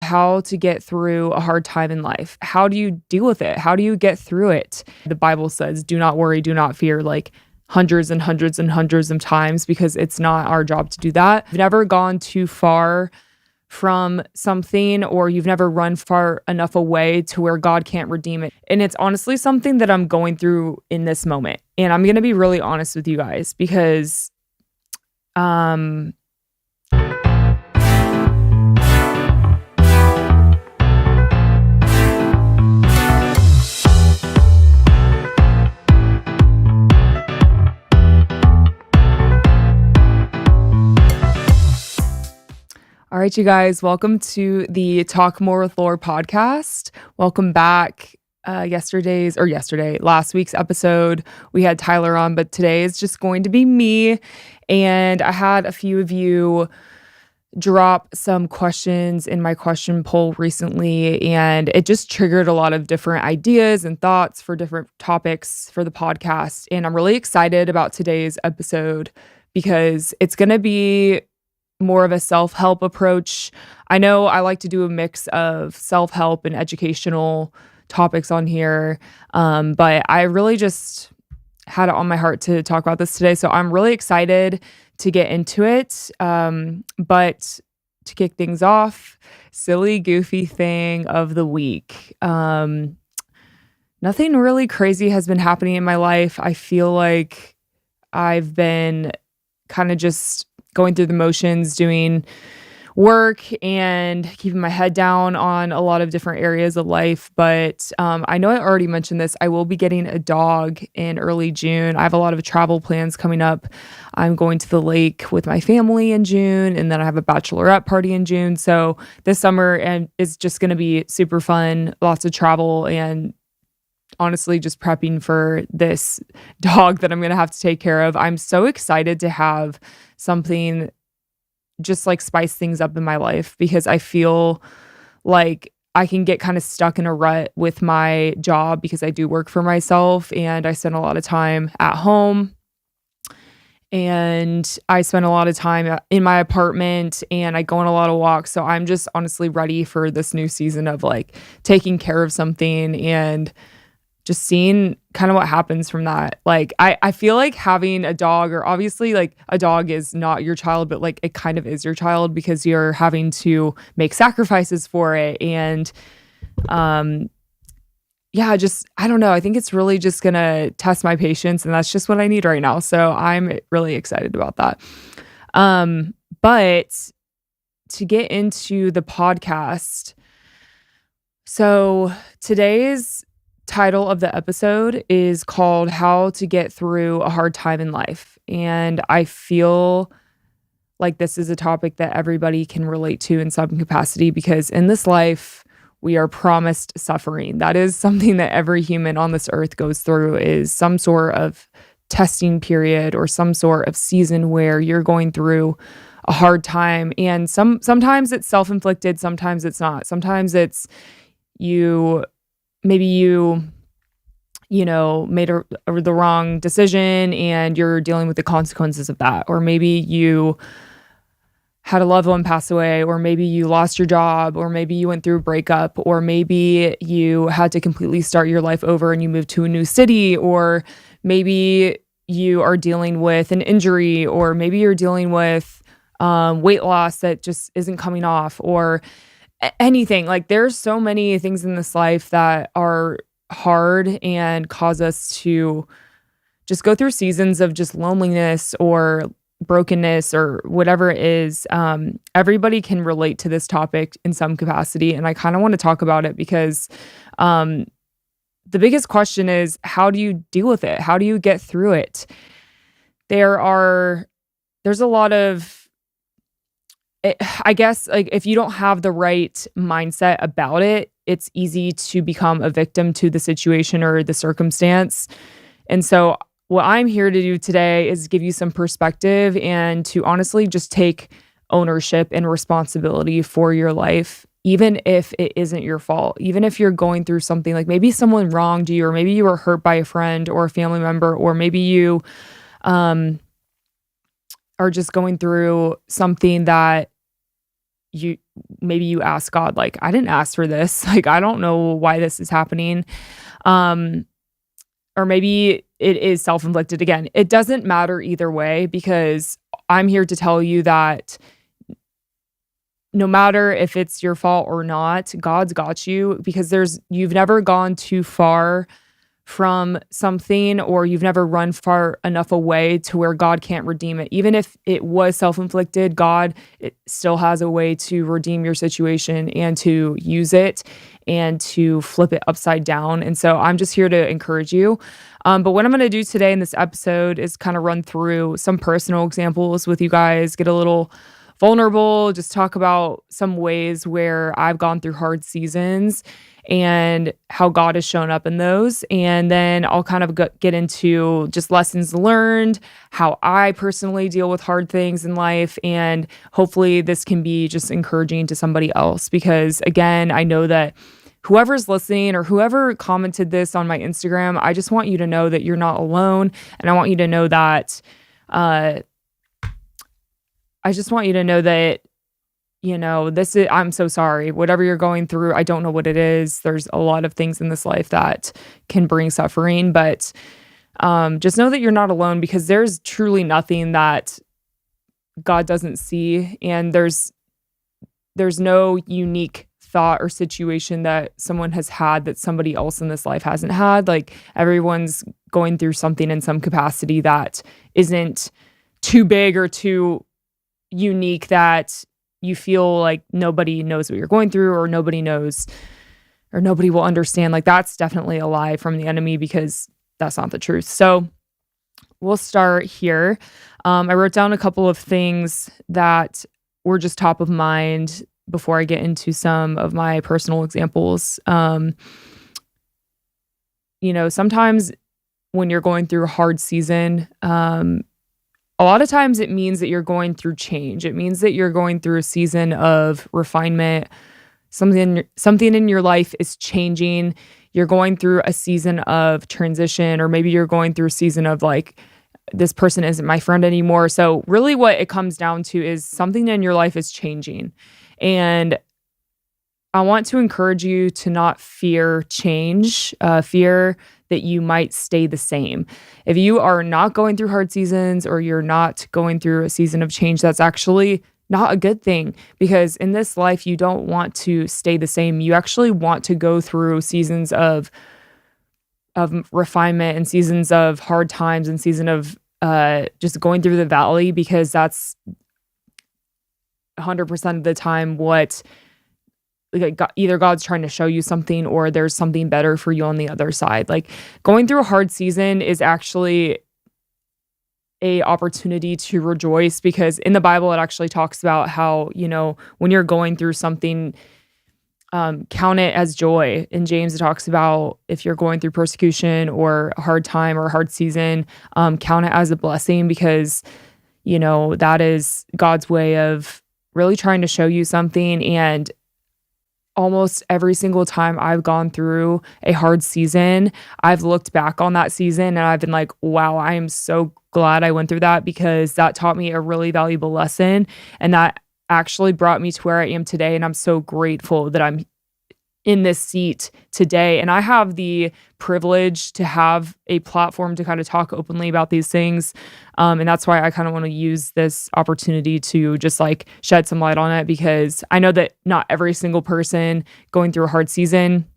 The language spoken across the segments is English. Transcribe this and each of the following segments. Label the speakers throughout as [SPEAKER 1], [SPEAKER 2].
[SPEAKER 1] how to get through a hard time in life. How do you deal with it? How do you get through it? The Bible says, do not worry, do not fear, like hundreds and hundreds and hundreds of times, because it's not our job to do that. You've never gone too far from something, or you've never run far enough away to where God can't redeem it. And it's honestly something that I'm going through in this moment. And I'm going to be really honest with you guys because all right, you guys, welcome to the Talk More with Lore podcast. Welcome back. Last week's episode, we had Tyler on, but today is just going to be me. And I had a few of you drop some questions in my question poll recently, and it just triggered a lot of different ideas and thoughts for different topics for the podcast. And I'm really excited about today's episode because it's going to be more of a self-help approach. I know I like to do a mix of self-help and educational topics on here, but I really just had it on my heart to talk about this today. So I'm really excited to get into it. But to kick things off, silly, goofy thing of the week. Nothing really crazy has been happening in my life. I feel like I've been kind of just going through the motions, doing work and keeping my head down on a lot of different areas of life. But I know I already mentioned this. I will be getting a dog in early June. I have a lot of travel plans coming up. I'm going to the lake with my family in June, and then I have a bachelorette party in June. So this summer and is just going to be super fun, lots of travel, and honestly just prepping for this dog that I'm going to have to take care of. I'm so excited to have something just like spice things up in my life, because I feel like I can get kind of stuck in a rut with my job because I do work for myself and I spend a lot of time at home, and I spend a lot of time in my apartment, and I go on a lot of walks. So I'm just honestly ready for this new season of like taking care of something and just seeing kind of what happens from that. Like, I feel like having a dog, or obviously like a dog is not your child, but like it kind of is your child because you're having to make sacrifices for it. And just, I don't know. I think it's really just going to test my patience, and that's just what I need right now. So I'm really excited about that. But to get into the podcast, so today's title of the episode is called How to Get Through a Hard Time in Life. And I feel like this is a topic that everybody can relate to in some capacity, because in this life, we are promised suffering. That is something that every human on this earth goes through, is some sort of testing period or some sort of season where you're going through a hard time. And sometimes it's self-inflicted, sometimes it's not. Sometimes it's maybe you made the wrong decision and you're dealing with the consequences of that. Or maybe you had a loved one pass away, or maybe you lost your job, or maybe you went through a breakup, or maybe you had to completely start your life over and you moved to a new city, or maybe you are dealing with an injury, or maybe you're dealing with weight loss that just isn't coming off, or anything. Like, there's so many things in this life that are hard and cause us to just go through seasons of just loneliness or brokenness or whatever it is. Everybody can relate to this topic in some capacity, and I kind of want to talk about it because the biggest question is, how do you deal with it? How do you get through it? There's a lot of, I guess, like, if you don't have the right mindset about it, it's easy to become a victim to the situation or the circumstance. And so what I'm here to do today is give you some perspective and to honestly just take ownership and responsibility for your life, even if it isn't your fault. Even if you're going through something, like maybe someone wronged you, or maybe you were hurt by a friend or a family member, or maybe you are just going through something that maybe you ask God, like, I didn't ask for this. Like, I don't know why this is happening. Um, or maybe it is self-inflicted again. It doesn't matter either way because I'm here to tell you that no matter if it's your fault or not, God's got you because you've never gone too far from something or you've never run far enough away to where God can't redeem it. Even if it was self-inflicted, God it still has a way to redeem your situation and to use it and to flip it upside down. And so I'm just here to encourage you. But what I'm going to do today in this episode is kind of run through some personal examples with you guys, get a little vulnerable, just talk about some ways where I've gone through hard seasons and how God has shown up in those. And then I'll kind of get into just lessons learned, how I personally deal with hard things in life. And hopefully this can be just encouraging to somebody else. Because again, I know that whoever's listening or whoever commented this on my Instagram, I just want you to know that you're not alone. And I want you to know that, I just want you to know that, I'm so sorry. Whatever you're going through, I don't know what it is. There's a lot of things in this life that can bring suffering, but just know that you're not alone because there's truly nothing that God doesn't see. And there's no unique thought or situation that someone has had that somebody else in this life hasn't had. Like everyone's going through something in some capacity that isn't too big or too unique that you feel like nobody knows what you're going through or nobody knows or nobody will understand. Like that's definitely a lie from the enemy because that's not the truth. So we'll start here. I wrote down a couple of things that were just top of mind before I get into some of my personal examples. Sometimes when you're going through a hard season, a lot of times it means that you're going through change. It means that you're going through a season of refinement. Something in your life is changing. You're going through a season of transition, or maybe you're going through a season of like, this person isn't my friend anymore. So really what it comes down to is something in your life is changing. And I want to encourage you to not fear change, fear that you might stay the same. If you are not going through hard seasons or you're not going through a season of change, that's actually not a good thing because in this life, you don't want to stay the same. You actually want to go through seasons of refinement and seasons of hard times and season of just going through the valley because that's 100% of the time what like either God's trying to show you something or there's something better for you on the other side. Like going through a hard season is actually a opportunity to rejoice because in the Bible, it actually talks about how, when you're going through something, count it as joy. In James, it talks about if you're going through persecution or a hard time or a hard season, count it as a blessing because, that is God's way of really trying to show you something. And almost every single time I've gone through a hard season, I've looked back on that season and I've been like, wow, I am so glad I went through that because that taught me a really valuable lesson. And that actually brought me to where I am today. And I'm so grateful that I'm in this seat today. And I have the privilege to have a platform to kind of talk openly about these things. And that's why I kind of want to use this opportunity to just like shed some light on it because I know that not every single person going through a hard season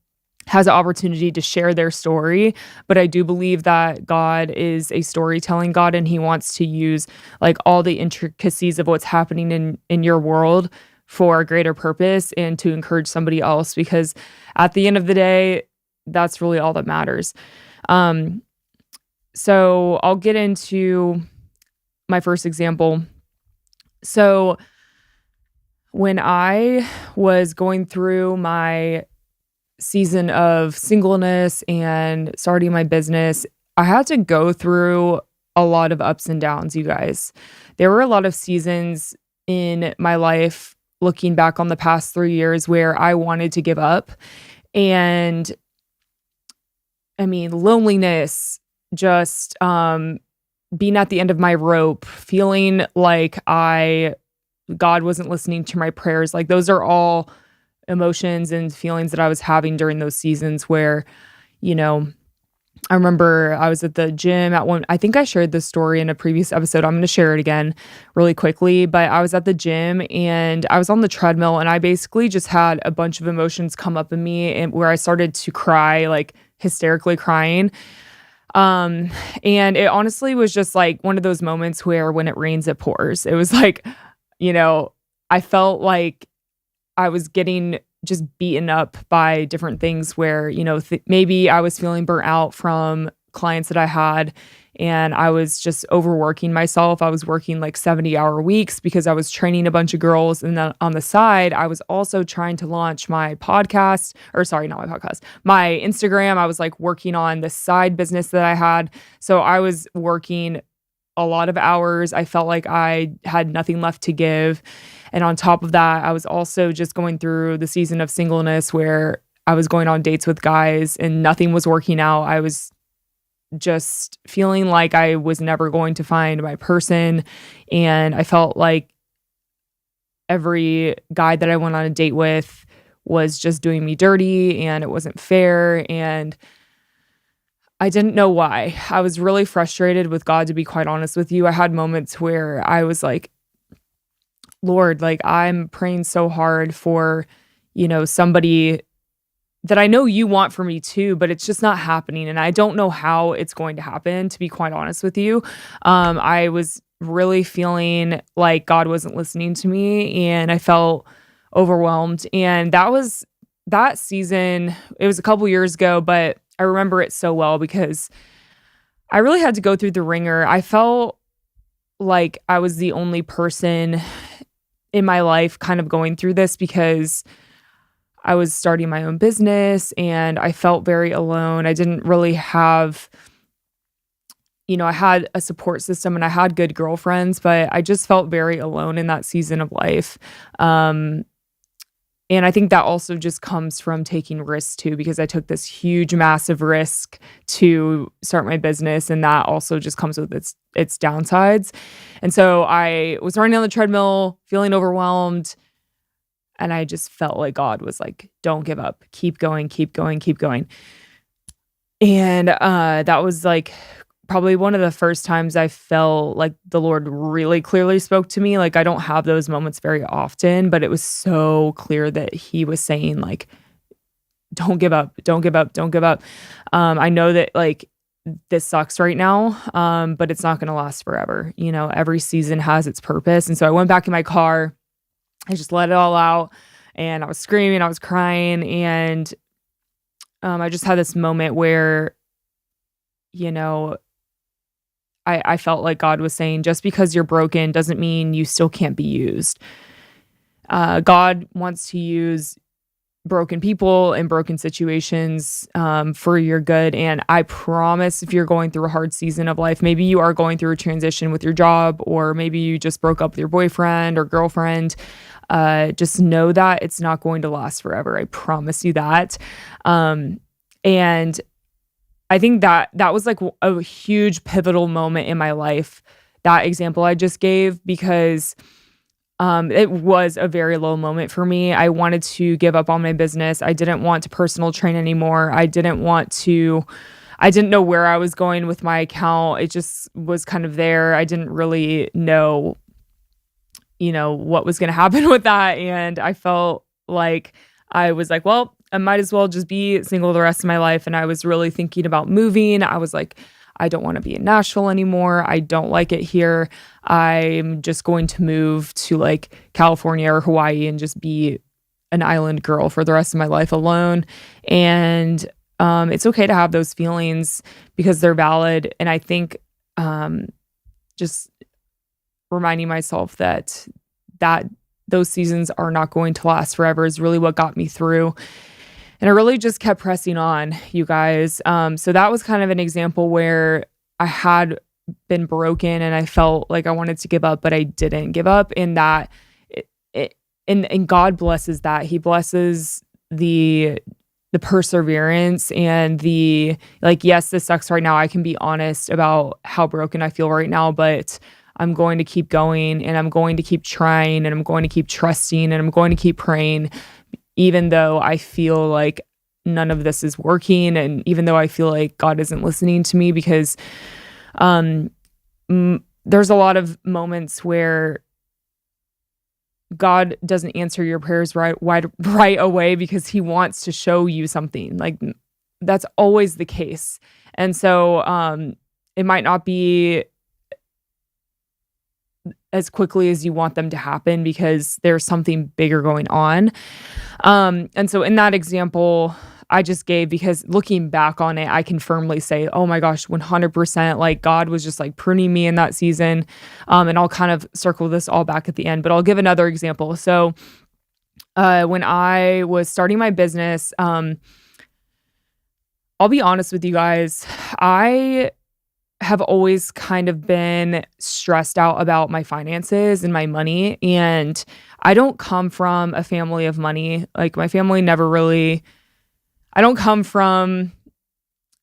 [SPEAKER 1] has an opportunity to share their story. But I do believe that God is a storytelling God and he wants to use like all the intricacies of what's happening in your world for a greater purpose and to encourage somebody else because at the end of the day, that's really all that matters. So I'll get into my first example. So when I was going through my season of singleness and starting my business, I had to go through a lot of ups and downs, you guys. There were a lot of seasons in my life looking back on the past 3 years where I wanted to give up. And I mean, loneliness, just being at the end of my rope, feeling like I God wasn't listening to my prayers. Like those are all emotions and feelings that I was having during those seasons where, you know, I remember I was at the gym at one. I think I shared this story in a previous episode. I'm going to share it again really quickly, but I was at the gym and I was on the treadmill and I basically just had a bunch of emotions come up in me and where I started to cry, like hysterically crying. And it honestly was just like one of those moments where when it rains, it pours. It was like, you know, I felt like I was getting just beaten up by different things where, maybe I was feeling burnt out from clients that I had and I was just overworking myself. I was working like 70-hour weeks because I was training a bunch of girls. And then on the side, I was also trying to launch my podcast, or sorry, not my podcast, my Instagram. I was like working on this side business that I had. So I was working a lot of hours. I felt like I had nothing left to give. And on top of that, I was also just going through the season of singleness where I was going on dates with guys and nothing was working out. I was just feeling like I was never going to find my person. And I felt like every guy that I went on a date with was just doing me dirty and it wasn't fair. And I didn't know why. I was really frustrated with God, to be quite honest with you. I had moments where I was like, Lord, like I'm praying so hard for, somebody that I know you want for me too, but it's just not happening. And I don't know how it's going to happen, to be quite honest with you. I was really feeling like God wasn't listening to me and I felt overwhelmed. And that season, it was a couple years ago, but I remember it so well because I really had to go through the ringer. I felt like I was the only person in my life kind of going through this because I was starting my own business and I felt very alone. I didn't really have, I had a support system and I had good girlfriends, but I just felt very alone in that season of life. And I think that also just comes from taking risks too, because I took this huge, massive risk to start my business. And that also just comes with its downsides. And so I was running on the treadmill, feeling overwhelmed. And I just felt like God was like, don't give up, keep going, keep going, keep going. And that was like probably one of the first times I felt like the Lord really clearly spoke to me. Like I don't have those moments very often, but it was so clear that he was saying like, don't give up, don't give up, don't give up. I know that like this sucks right now, but it's not going to last forever. Every season has its purpose. And so I went back in my car, I just let it all out and I was screaming, I was crying. And I just had this moment where, I felt like God was saying, just because you're broken doesn't mean you still can't be used. God wants to use broken people and broken situations for your good. And I promise if you're going through a hard season of life, maybe you are going through a transition with your job, or maybe you just broke up with your boyfriend or girlfriend, just know that it's not going to last forever. I promise you that. And I think that was like a huge pivotal moment in my life, that example I just gave, because it was a very low moment for me. I wanted to give up on my business. I didn't want to personal train anymore. I didn't know where I was going with my account. It just was kind of there. I didn't really know, what was going to happen with that. And I felt like I was like, well, I might as well just be single the rest of my life. And I was really thinking about moving. I was like, I don't want to be in Nashville anymore. I don't like it here. I'm just going to move to like California or Hawaii and just be an island girl for the rest of my life alone. And it's okay to have those feelings because they're valid. And I think just reminding myself that those seasons are not going to last forever is really what got me through. And I really just kept pressing on, you guys. So that was kind of an example where I had been broken and I felt like I wanted to give up, but I didn't give up. And that, and God blesses that. He blesses the perseverance and the like, yes, this sucks right now. I can be honest about how broken I feel right now, but I'm going to keep going and I'm going to keep trying and I'm going to keep trusting and I'm going to keep praying, even though I feel like none of this is working. And even though I feel like God isn't listening to me, because um, there's a lot of moments where God doesn't answer your prayers right away because he wants to show you something. Like that's always the case. And so it might not be as quickly as you want them to happen because there's something bigger going on. And so in that example I just gave, because looking back on it, I can firmly say, oh my gosh, 100%, like God was just like pruning me in that season. And I'll kind of circle this all back at the end, but I'll give another example. So when I was starting my business, I'll be honest with you guys, I have always kind of been stressed out about my finances and my money. And I don't come from a family of money. Like my family never really, I don't come from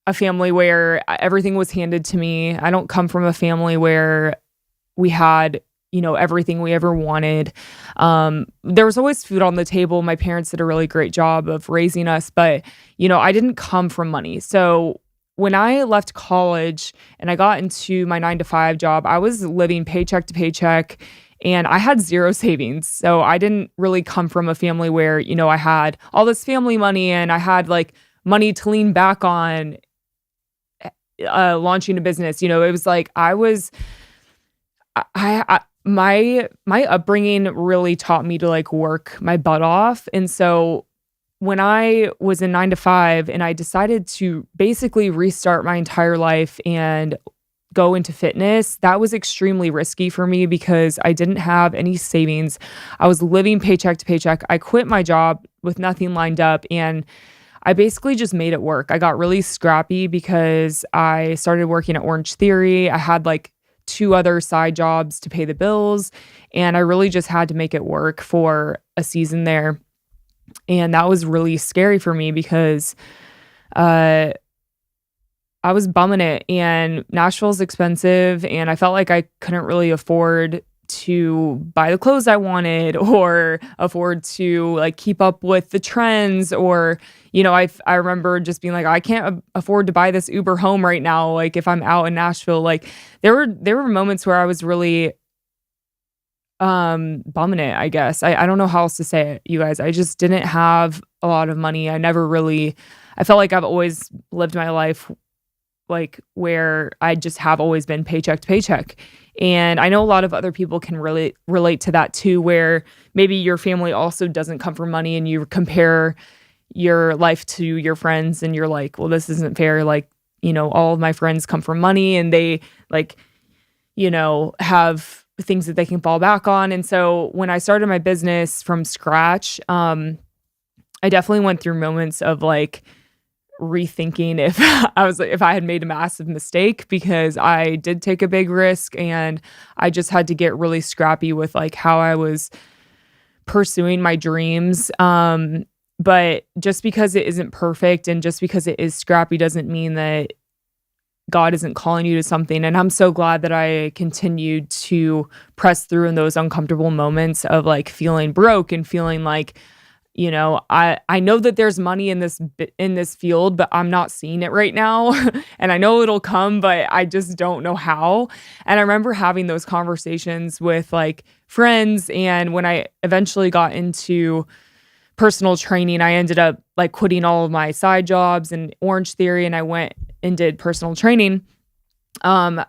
[SPEAKER 1] a family where everything was handed to me. I don't come from a family where we had, everything we ever wanted. There was always food on the table. My parents did a really great job of raising us, but, I didn't come from money. So when I left college and I got into my 9 to 5 job, I was living paycheck to paycheck and I had zero savings. So I didn't really come from a family where, I had all this family money and I had like money to lean back on launching a business. It was like my upbringing really taught me to like work my butt off. And so when I was in 9 to 5 and I decided to basically restart my entire life and go into fitness, that was extremely risky for me because I didn't have any savings. I was living paycheck to paycheck. I quit my job with nothing lined up and I basically just made it work. I got really scrappy because I started working at Orange Theory. I had like 2 other side jobs to pay the bills and I really just had to make it work for a season there. And that was really scary for me because I was bumming it and Nashville's expensive and I felt like I couldn't really afford to buy the clothes I wanted or afford to like keep up with the trends or I remember just being like I can't afford to buy this Uber home right now like if I'm out in Nashville. Like there were moments where I was really bumming it, I guess. I don't know how else to say it, you guys. I just didn't have a lot of money. I felt like I've always lived my life like where I just have always been paycheck to paycheck. And I know a lot of other people can really relate to that too, where maybe your family also doesn't come from money and you compare your life to your friends and you're like, well, this isn't fair. Like, all of my friends come from money and they like, have things that they can fall back on. And so when I started my business from scratch, I definitely went through moments of like rethinking if I had made a massive mistake because I did take a big risk and I just had to get really scrappy with like how I was pursuing my dreams. But just because it isn't perfect and just because it is scrappy doesn't mean that God isn't calling you to something. And I'm so glad that I continued to press through in those uncomfortable moments of like feeling broke and feeling like, I know that there's money in this field, but I'm not seeing it right now. And I know it'll come, but I just don't know how. And I remember having those conversations with like friends. And when I eventually got into personal training, I ended up like quitting all of my side jobs and Orange Theory. And I went and did personal training.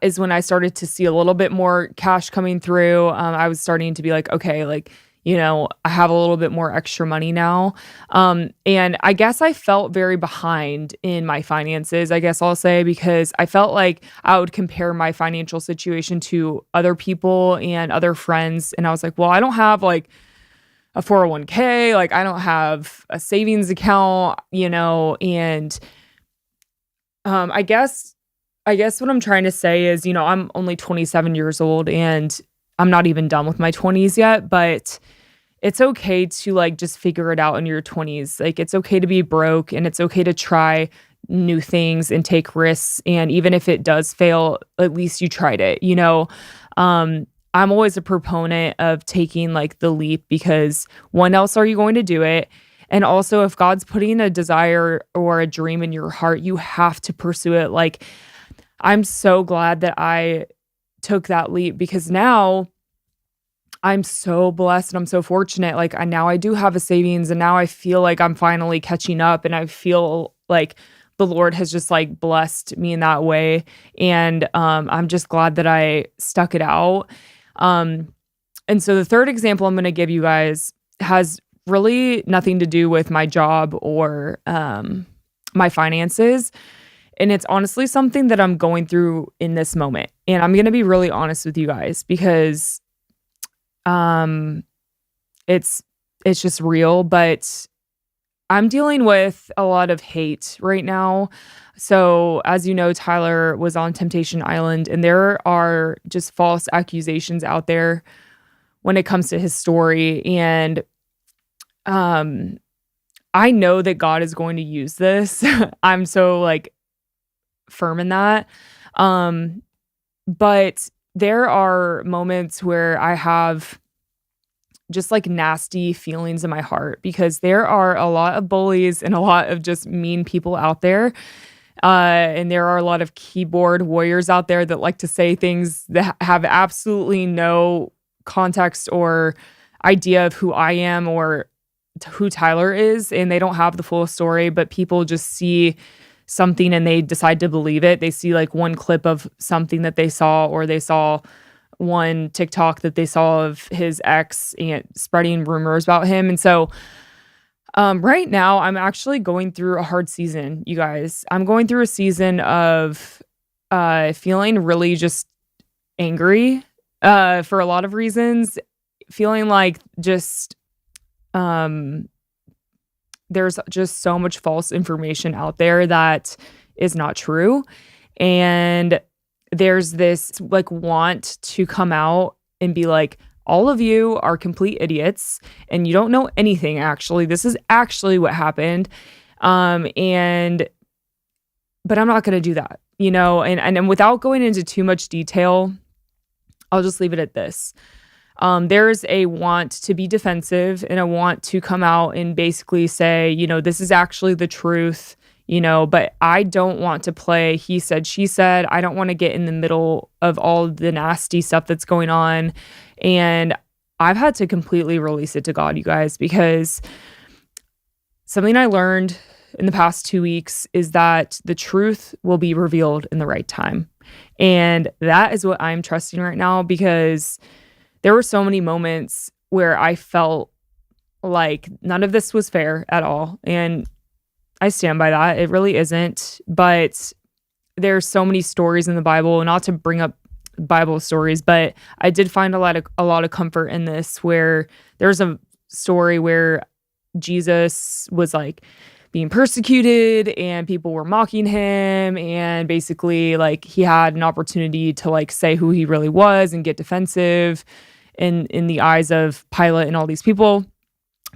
[SPEAKER 1] Is when I started to see a little bit more cash coming through. I was starting to be like, okay, like, I have a little bit more extra money now. And I guess I felt very behind in my finances, I guess I'll say, because I felt like I would compare my financial situation to other people and other friends. And I was like, well, I don't have like a 401k, like I don't have a savings account, and I guess what I'm trying to say is, I'm only 27 years old and I'm not even done with my 20s yet, but it's okay to like just figure it out in your 20s. Like it's okay to be broke and it's okay to try new things and take risks. And even if it does fail, at least you tried it, you know? I'm always a proponent of taking like the leap because when else are you going to do it? And also, if God's putting a desire or a dream in your heart, you have to pursue it. Like, I'm so glad that I took that leap because now I'm so blessed and I'm so fortunate. Like, now I do have a savings and now I feel like I'm finally catching up and I feel like the Lord has just like blessed me in that way. And I'm just glad that I stuck it out. And so the third example I'm going to give you guys has really nothing to do with my job or my finances. And it's honestly something that I'm going through in this moment. And I'm going to be really honest with you guys because it's just real, but I'm dealing with a lot of hate right now. So, as you know, Tyler was on Temptation Island, and there are just false accusations out there when it comes to his story. And I know that God is going to use this. I'm so like firm in that. But there are moments where I have just like nasty feelings in my heart because there are a lot of bullies and a lot of just mean people out there. And there are a lot of keyboard warriors out there that like to say things that have absolutely no context or idea of who I am or who Tyler is. And they don't have the full story, but people just see something and they decide to believe it. They see like one clip of something that they saw, or they saw one TikTok that they saw of his ex and spreading rumors about him. And so right now I'm actually going through a hard season, you guys. I'm going through a season of feeling really just angry for a lot of reasons, feeling like just there's just so much false information out there that is not true. And there's this like want to come out and be like, all of you are complete idiots and you don't know anything. Actually, this is actually what happened. But I'm not going to do that, you know, and without going into too much detail, I'll just leave it at this. There's a want to be defensive and a want to come out and basically say, you know, this is actually the truth. You know, but I don't want to play he said, she said. I don't want to get in the middle of all the nasty stuff that's going on. And I've had to completely release it to God, you guys, because something I learned in the past 2 weeks is that the truth will be revealed in the right time. And that is what I'm trusting right now, because there were so many moments where I felt like none of this was fair at all. And I stand by that. It really isn't. But there's so many stories in the Bible, and not to bring up Bible stories, but I did find a lot of comfort in this, where there's a story where Jesus was like being persecuted and people were mocking him, and basically like he had an opportunity to like say who he really was and get defensive in the eyes of Pilate and all these people.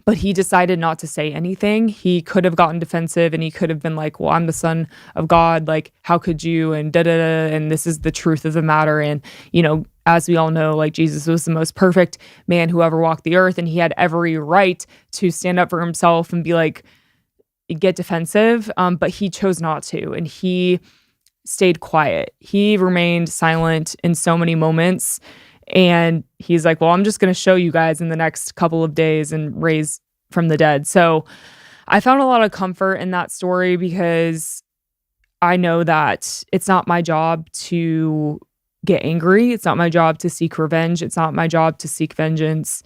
[SPEAKER 1] But he decided not to say anything. He could have gotten defensive and he could have been like, well, I'm the son of God. Like, how could you? And da-da-da. And this is the truth of the matter. And, you know, as we all know, like Jesus was the most perfect man who ever walked the earth. And he had every right to stand up for himself and be like, get defensive. But he chose not to. And he stayed quiet. He remained silent in so many moments. And he's like, well, I'm just going to show you guys in the next couple of days and raise from the dead. So I found a lot of comfort in that story, because I know that it's not my job to get angry. It's not my job to seek revenge. It's not my job to seek vengeance.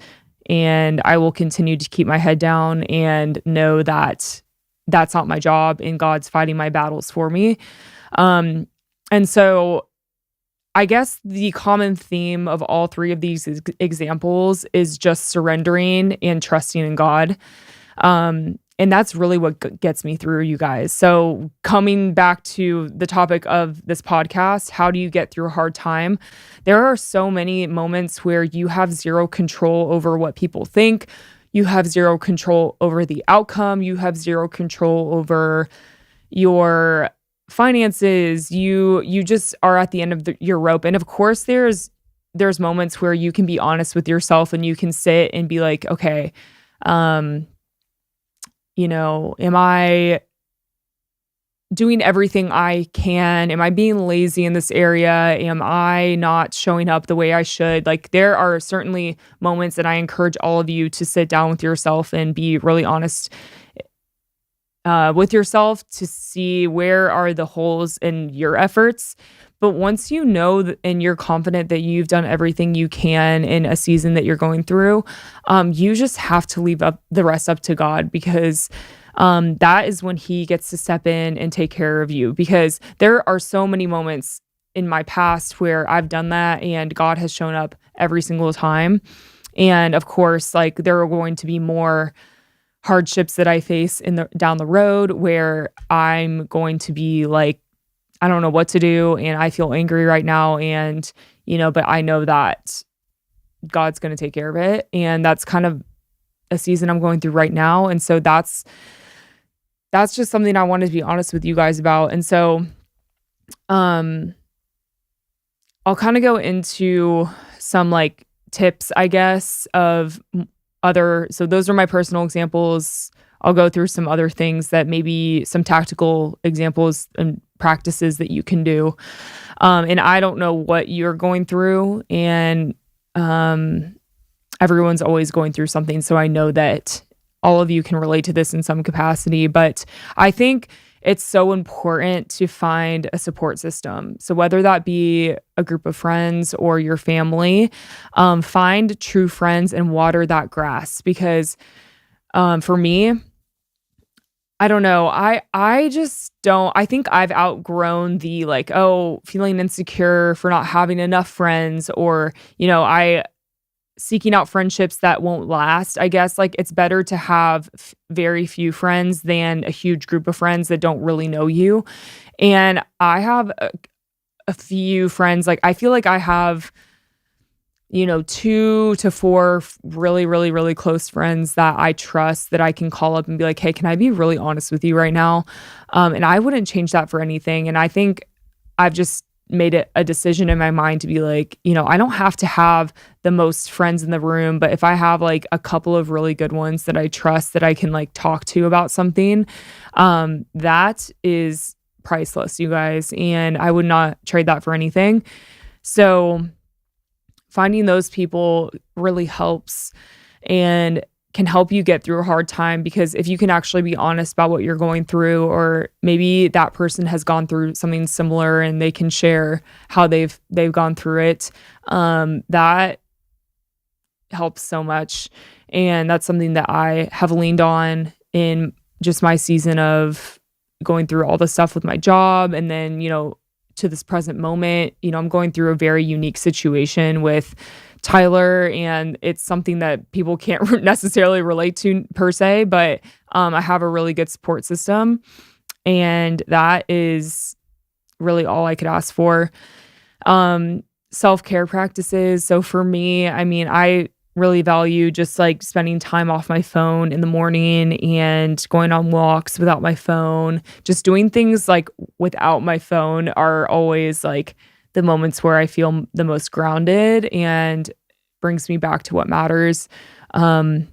[SPEAKER 1] And I will continue to keep my head down and know that that's not my job, and God's fighting my battles for me. And so I guess the common theme of all three of these examples is just surrendering and trusting in God. And that's really what gets me through, you guys. So coming back to the topic of this podcast, how do you get through a hard time? There are so many moments where you have zero control over what people think. You have zero control over the outcome. You have zero control over your finances, you just are at the end of your rope. And of course there's moments where you can be honest with yourself and you can sit and be like, okay, um, am I doing everything I can? Am I being lazy in this area? Am I not showing up the way I should? Like, there are certainly moments that I encourage all of you to sit down with yourself and be really honest with yourself to see where are the holes in your efforts. But once you know and you're confident that you've done everything you can in a season that you're going through, you just have to leave up the rest up to God, because that is when He gets to step in and take care of you. Because there are so many moments in my past where I've done that and God has shown up every single time. And of course, like, there are going to be more hardships that I face down the road where I'm going to be like, I don't know what to do and I feel angry right now, and but I know that God's going to take care of it, and that's kind of a season I'm going through right now. And so that's just something I wanted to be honest with you guys about. And so um I'll kind of go into some like tips, I guess, of so those are my personal examples. I'll go through some other things that maybe some tactical examples and practices that you can do. And I don't know what you're going through, and everyone's always going through something. So I know that all of you can relate to this in some capacity, but I think it's so important to find a support system. So whether that be a group of friends or your family, find true friends and water that grass. Because for me, I don't know. I just don't. I think I've outgrown the like, oh, feeling insecure for not having enough friends, or I seeking out friendships that won't last. I guess like it's better to have very few friends than a huge group of friends that don't really know you. And I have a few friends. Like, I feel like I have 2 to 4 really, really, really close friends that I trust, that I can call up and be like, hey, can I be really honest with you right now? And I wouldn't change that for anything. And I think I've just made it a decision in my mind to be like, I don't have to have the most friends in the room, but if I have like a couple of really good ones that I trust, that I can like talk to about something, that is priceless, you guys. And I would not trade that for anything. So finding those people really helps and can help you get through a hard time, because if you can actually be honest about what you're going through, or maybe that person has gone through something similar and they can share how they've gone through it, that helps so much. And that's something that I have leaned on in just my season of going through all the stuff with my job, and then to this present moment. I'm going through a very unique situation with Tyler, and it's something that people can't necessarily relate to per se, but I have a really good support system, and that is really all I could ask for. Self-care practices. So for me, I mean, I really value just like spending time off my phone in the morning and going on walks without my phone. Just doing things like without my phone are always like the moments where I feel the most grounded and brings me back to what matters. And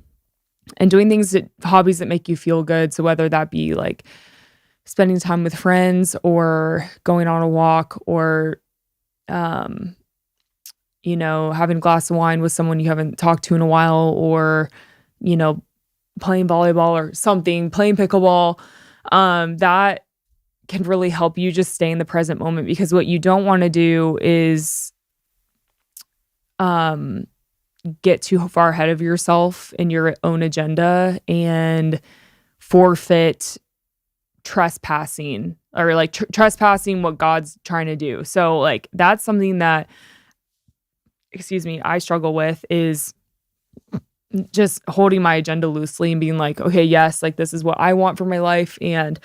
[SPEAKER 1] doing hobbies that make you feel good. So whether that be like spending time with friends, or going on a walk, or, having a glass of wine with someone you haven't talked to in a while, or, playing volleyball or something, playing pickleball, that can really help you just stay in the present moment. Because what you don't want to do is get too far ahead of yourself in your own agenda and forfeit trespassing, or like trespassing what God's trying to do. So like that's something that, I struggle with, is just holding my agenda loosely and being like, okay, yes, like this is what I want for my life. And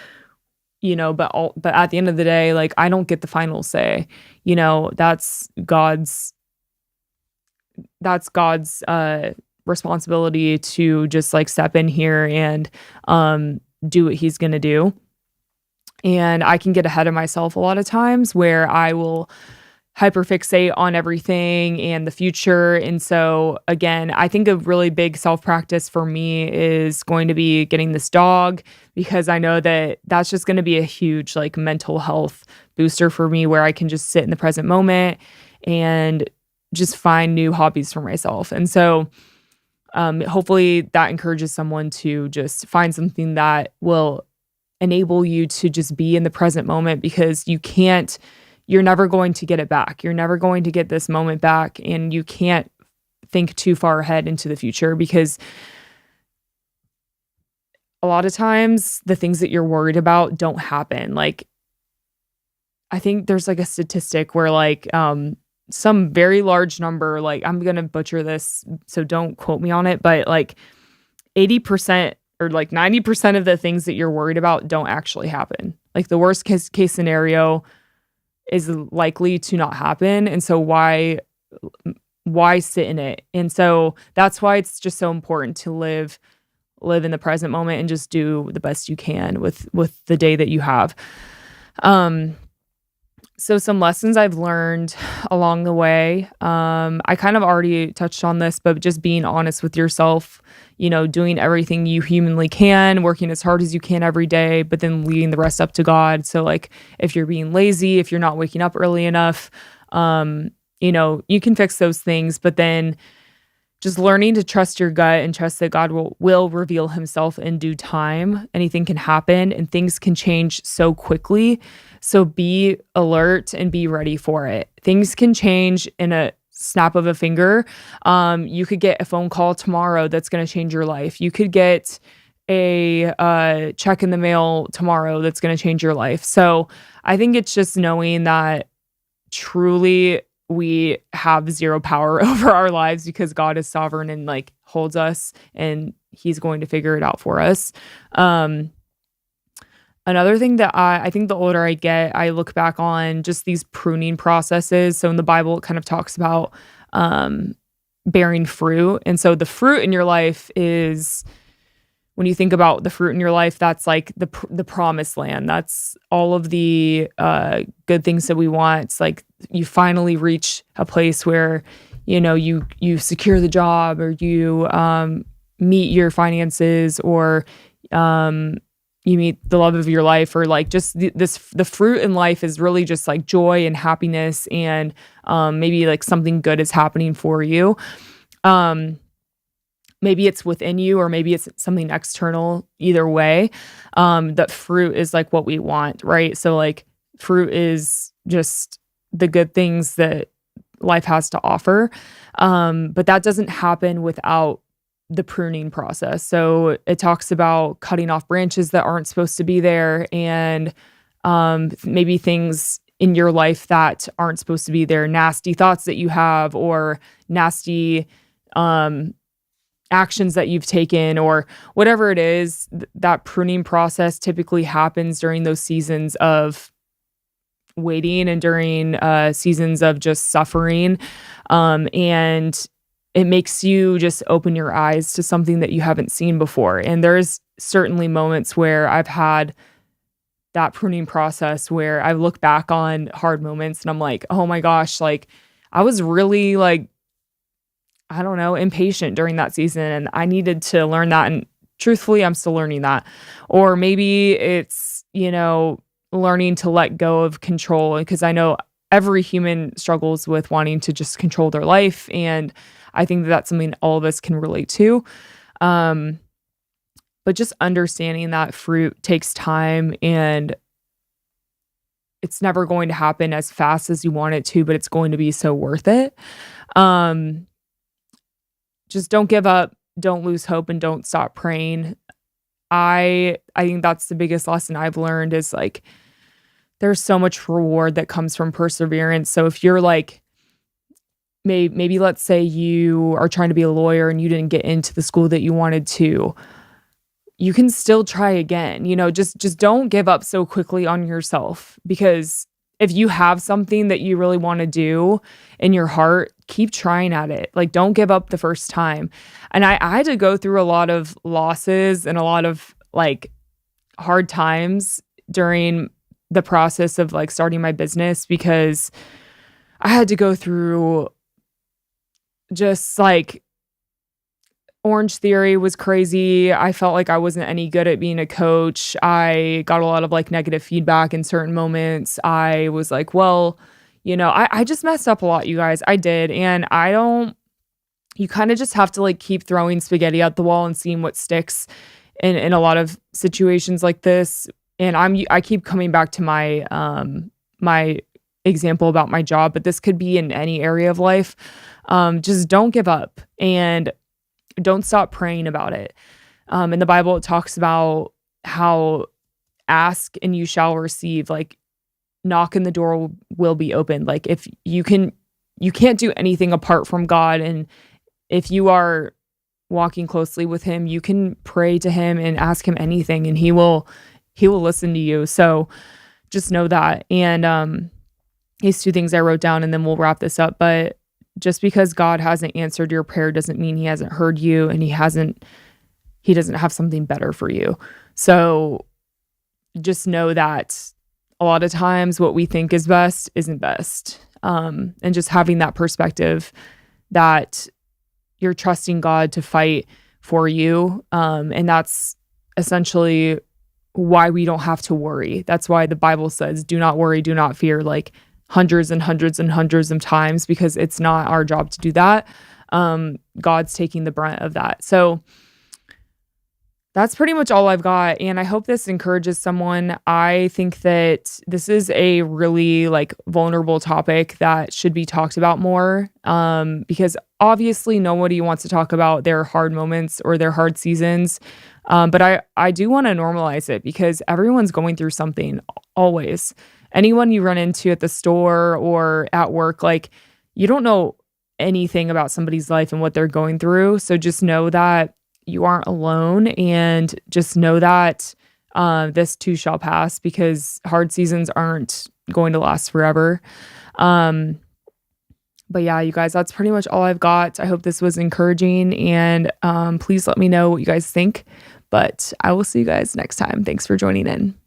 [SPEAKER 1] but at the end of the day, like I don't get the final say. That's God's responsibility to just like step in here and do what He's gonna do. And I can get ahead of myself a lot of times where I will hyperfixate on everything and the future. And so, again, I think a really big self practice for me is going to be getting this dog, because I know that that's just going to be a huge like mental health booster for me, where I can just sit in the present moment and just find new hobbies for myself. And so, hopefully that encourages someone to just find something that will enable you to just be in the present moment, because you're never going to get it back. You're never going to get this moment back, and you can't think too far ahead into the future, because a lot of times the things that you're worried about don't happen. Like, I think there's like a statistic where like some very large number, like I'm going to butcher this, so don't quote me on it, but like 80% or like 90% of the things that you're worried about don't actually happen. Like the worst case scenario is likely to not happen. And so why sit in it? And so that's why it's just so important to live in the present moment and just do the best you can with the day that you have. So some lessons I've learned along the way, I kind of already touched on this, but just being honest with yourself, doing everything you humanly can, working as hard as you can every day, but then leaving the rest up to God. So like if you're being lazy, if you're not waking up early enough, you can fix those things, but then just learning to trust your gut and trust that God will reveal himself in due time. Anything can happen and things can change so quickly. So be alert and be ready for it. Things can change in a snap of a finger. You could get a phone call tomorrow that's going to change your life. You could get a check in the mail tomorrow that's going to change your life. So I think it's just knowing that truly we have zero power over our lives, because God is sovereign and like holds us, and he's going to figure it out for us. Another thing that I think the older I get, I look back on just these pruning processes. So in the Bible, it kind of talks about bearing fruit. And so the fruit in your life is, when you think about the fruit in your life, that's like the promised land. That's all of the good things that we want. It's like you finally reach a place where, you secure the job, or you meet your finances, or you meet the love of your life, or like just the fruit in life is really just like joy and happiness, and maybe like something good is happening for you. Maybe it's within you, or maybe it's something external. Either way, that fruit is like what we want, right? So like fruit is just the good things that life has to offer. But that doesn't happen without the pruning process. So it talks about cutting off branches that aren't supposed to be there, and maybe things in your life that aren't supposed to be there, nasty thoughts that you have, or nasty actions that you've taken, or whatever it is. That pruning process typically happens during those seasons of waiting, and during seasons of just suffering. And it makes you just open your eyes to something that you haven't seen before. And there's certainly moments where I've had that pruning process where I look back on hard moments and I'm like, oh my gosh, like I was really like, I don't know, impatient during that season, and I needed to learn that. And truthfully, I'm still learning that. Or maybe it's, learning to let go of control, because I know every human struggles with wanting to just control their life. And I think that that's something all of us can relate to. But just understanding that fruit takes time, and it's never going to happen as fast as you want it to, but it's going to be so worth it. Just don't give up, don't lose hope, and don't stop praying. I think that's the biggest lesson I've learned, is like there's so much reward that comes from perseverance. So if you're like, maybe let's say you are trying to be a lawyer and you didn't get into the school that you wanted to, you can still try again. Just don't give up so quickly on yourself, because if you have something that you really want to do in your heart, keep trying at it. Like, don't give up the first time. And I had to go through a lot of losses and a lot of like hard times during the process of like starting my business because I had to go through just like Orange Theory was crazy. I felt like I wasn't any good at being a coach. I got a lot of like negative feedback in certain moments. I was like, well, I just messed up a lot, you guys. I did. And you kind of just have to like keep throwing spaghetti at the wall and seeing what sticks in a lot of situations like this. And I keep coming back to my example about my job, but this could be in any area of life. Just don't give up and don't stop praying about it. In the Bible, it talks about how ask and you shall receive, like knock and the door will be opened. Like if you can't do anything apart from God. And if you are walking closely with him, you can pray to him and ask him anything and he will listen to you. So just know that. And these two things I wrote down and then we'll wrap this up. But just because God hasn't answered your prayer doesn't mean he hasn't heard you and he doesn't have something better for you. So just know that a lot of times what we think is best isn't best. And just having that perspective that you're trusting God to fight for you. And that's essentially why we don't have to worry. That's why the Bible says, do not worry, do not fear, like hundreds and hundreds and hundreds of times, because it's not our job to do that. God's taking the brunt of that. So that's pretty much all I've got. And I hope this encourages someone. I think that this is a really like vulnerable topic that should be talked about more. Because obviously nobody wants to talk about their hard moments or their hard seasons. But I do want to normalize it because everyone's going through something always. Anyone you run into at the store or at work, like you don't know anything about somebody's life and what they're going through. So just know that you aren't alone and just know that this too shall pass because hard seasons aren't going to last forever. But yeah, you guys, that's pretty much all I've got. I hope this was encouraging and please let me know what you guys think. But I will see you guys next time. Thanks for joining in.